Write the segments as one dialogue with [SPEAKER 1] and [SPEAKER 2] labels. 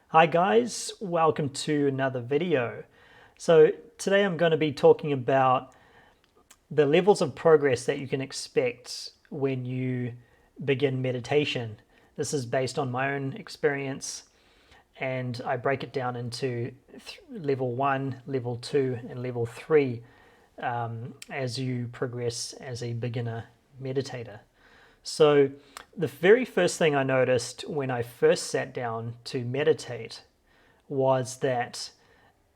[SPEAKER 1] Hi guys, welcome to another video. So today I'm going to be talking about the levels of progress that you can expect when you begin meditation. This is based on my own experience and I break it down into level 1, level 2 and level 3 as you progress as a beginner meditator. So the very first thing I noticed when I first sat down to meditate was that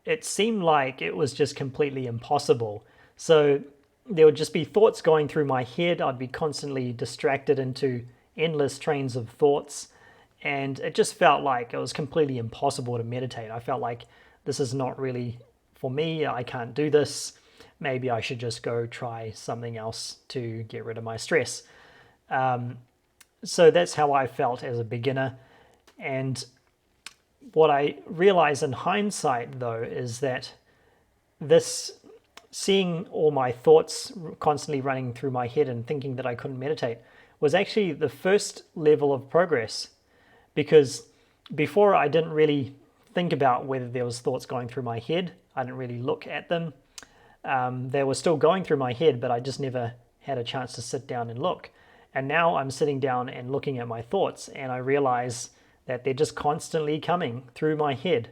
[SPEAKER 1] it seemed like it was just completely impossible. So there would just be thoughts going through my head. I'd be constantly distracted into endless trains of thoughts. And it just felt like it was completely impossible to meditate. I felt like this is not really for me. I can't do this. Maybe I should just go try something else to get rid of my stress. So that's how I felt as a beginner. And what I realize in hindsight, though, is that this seeing all my thoughts constantly running through my head and thinking that I couldn't meditate was actually the first level of progress, because before I didn't really think about whether there was thoughts going through my head. I didn't really look at them. They were still going through my head, but I just never had a chance to sit down and look. And now I'm sitting down and looking at my thoughts, and I realize that they're just constantly coming through my head.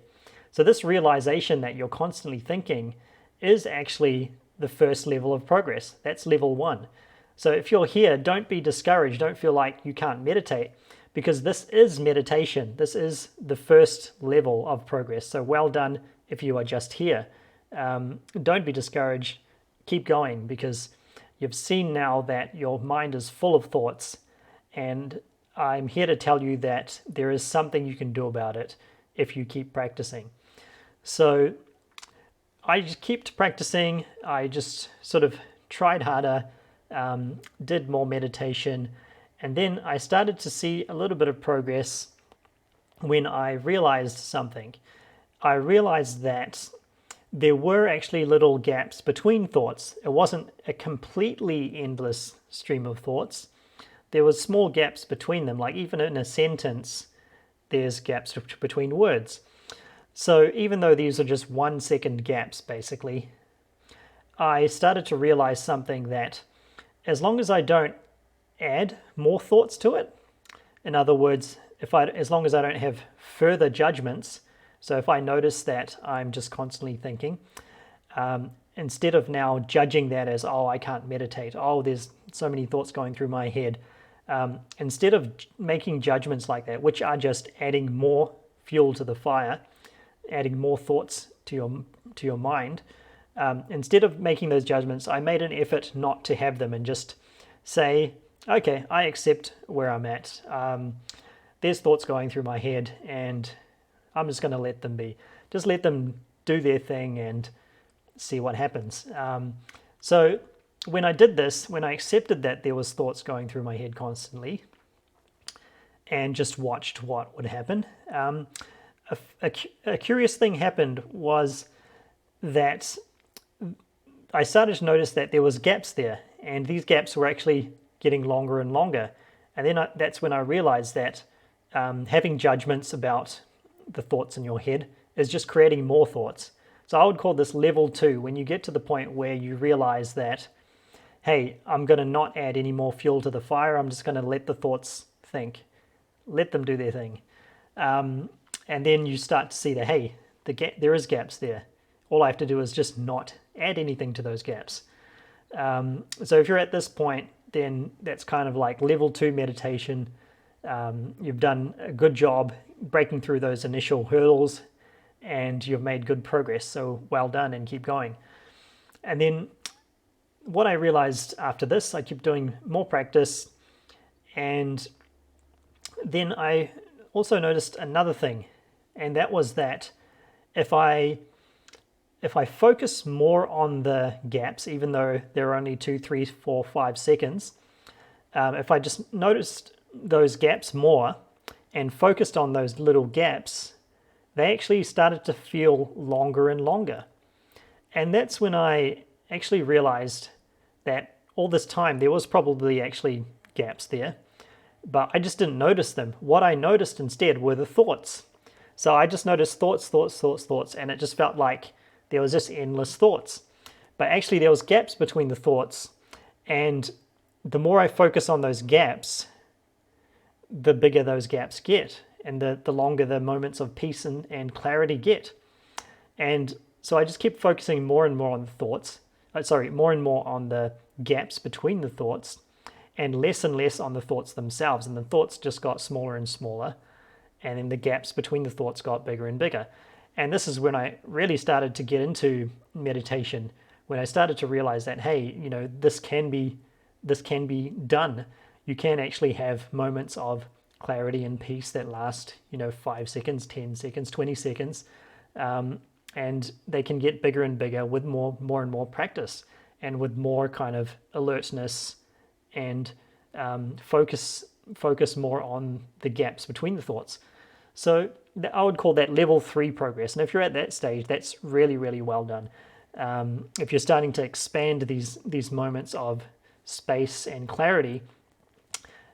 [SPEAKER 1] So this realization that you're constantly thinking is actually the first level of progress. That's level 1. So if you're here, don't be discouraged. Don't feel like you can't meditate, because this is meditation. This is the first level of progress. So well done if you are just here. Don't be discouraged. Keep going, because you've seen now that your mind is full of thoughts, and I'm here to tell you that there is something you can do about it if you keep practicing. So I just kept practicing. I just sort of tried harder, did more meditation, and then I started to see a little bit of progress when I realized something. I realized that there were actually little gaps between thoughts. It wasn't a completely endless stream of thoughts. There was small gaps between them, like even in a sentence, there's gaps between words. So even though these are just 1 second gaps, basically, I started to realize something, that as long as I don't add more thoughts to it, in other words, as long as I don't have further judgments, so if I notice that I'm just constantly thinking, instead of now judging that as, oh, I can't meditate, oh, there's so many thoughts going through my head, instead of making judgments like that, which are just adding more fuel to the fire, adding more thoughts to your mind, instead of making those judgments, I made an effort not to have them and just say, okay, I accept where I'm at. There's thoughts going through my head, and I'm just going to let them be. Just let them do their thing and see what happens. So when I did this, when I accepted that there was thoughts going through my head constantly and just watched what would happen, a curious thing happened was that I started to notice that there was gaps there, and these gaps were actually getting longer and longer. And then that's when I realized that having judgments about the thoughts in your head is just creating more thoughts. So I would call this level 2, when you get to the point where you realize that, hey, I'm going to not add any more fuel to the fire. I'm just going to let the thoughts think, let them do their thing. And then you start to see that, hey, there is gaps there. All I have to do is just not add anything to those gaps. So if you're at this point, then that's kind of like level 2 meditation. You've done a good job breaking through those initial hurdles, and you've made good progress. So well done, and keep going. And then what I realized after this, I kept doing more practice, and then I also noticed another thing, and that was that if I focus more on the gaps, even though they're only 2, 3, 4, 5 seconds, if I just noticed those gaps more and focused on those little gaps, they actually started to feel longer and longer. And that's when I actually realized that all this time there was probably actually gaps there, but I just didn't notice them. What I noticed instead were the thoughts. So I just noticed thoughts, thoughts, thoughts, thoughts, and it just felt like there was just endless thoughts. But actually there was gaps between the thoughts, and the more I focus on those gaps, the bigger those gaps get, and the longer the moments of peace and clarity get. And so I just kept focusing more and more on the thoughts, more and more on the gaps between the thoughts, and less on the thoughts themselves. And the thoughts just got smaller and smaller, and then the gaps between the thoughts got bigger and bigger. And this is when I really started to get into meditation, when I started to realize that, hey, this can be done. You can actually have moments of clarity and peace that last 5 seconds, 10 seconds, 20 seconds, and they can get bigger and bigger with more and more practice, and with more kind of alertness and focus more on the gaps between the thoughts. So I would call that level 3 progress. And if you're at that stage, that's really, really well done. If you're starting to expand these moments of space and clarity,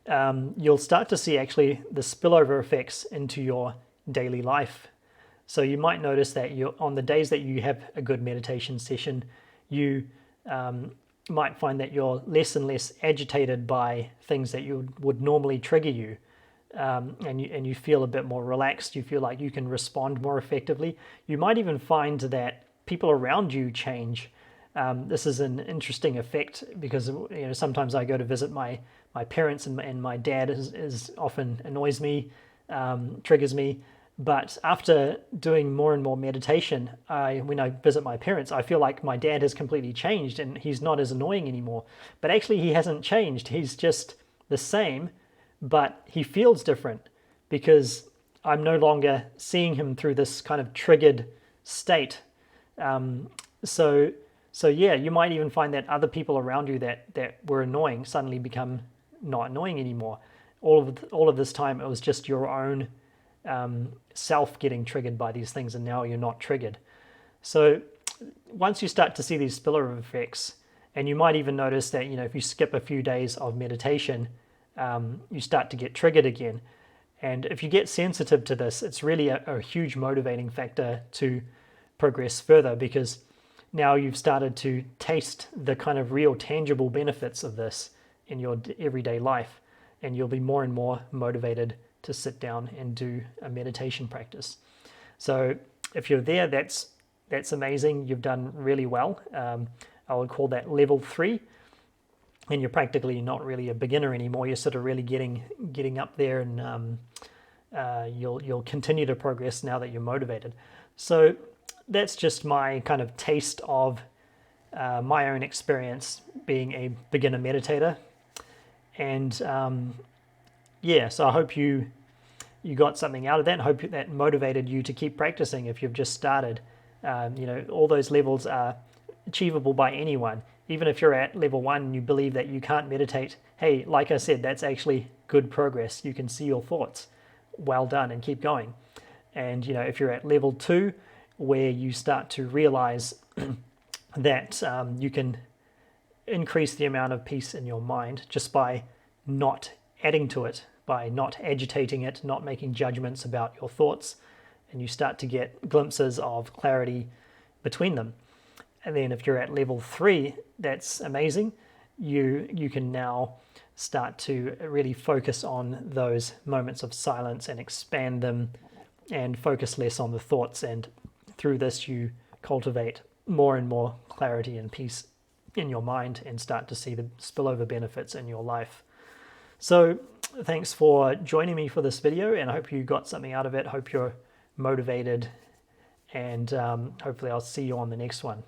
[SPEAKER 1] you'll start to see actually the spillover effects into your daily life. So you might notice that on the days that you have a good meditation session, you might find that you're less and less agitated by things that would normally trigger you, and you feel a bit more relaxed. You feel like you can respond more effectively. You might even find that people around you change. This is an interesting effect because sometimes I go to visit my parents, and my dad is often annoys me, triggers me. But after doing more and more meditation, when I visit my parents, I feel like my dad has completely changed and he's not as annoying anymore. But actually he hasn't changed. He's just the same, but he feels different because I'm no longer seeing him through this kind of triggered state. So yeah, you might even find that other people around you that were annoying suddenly become not annoying anymore. All of this time it was just your own self getting triggered by these things, and now you're not triggered. So once you start to see these spillover effects, and you might even notice that if you skip a few days of meditation, you start to get triggered again. And if you get sensitive to this, it's really a huge motivating factor to progress further, because now you've started to taste the kind of real tangible benefits of this in your everyday life, and you'll be more and more motivated to sit down and do a meditation practice. So if you're there, that's amazing. You've done really well. I would call that level 3, and you're practically not really a beginner anymore. You're sort of really getting up there, and you'll continue to progress now that you're motivated. So that's just my kind of taste of my own experience being a beginner meditator. And so I hope you got something out of that, and hope that motivated you to keep practicing if you've just started. All those levels are achievable by anyone. Even if you're at level 1 and you believe that you can't meditate, hey, like I said, that's actually good progress. You can see your thoughts. Well done, and keep going. And if you're at level 2, where you start to realize that you can increase the amount of peace in your mind just by not adding to it, by not agitating it, not making judgments about your thoughts, and you start to get glimpses of clarity between them. And then if you're at level 3, that's amazing. You can now start to really focus on those moments of silence and expand them, and focus less on the thoughts, and through this you cultivate more and more clarity and peace in your mind, and start to see the spillover benefits in your life. So thanks for joining me for this video, and I hope you got something out of it. Hope you're motivated, and hopefully I'll see you on the next one.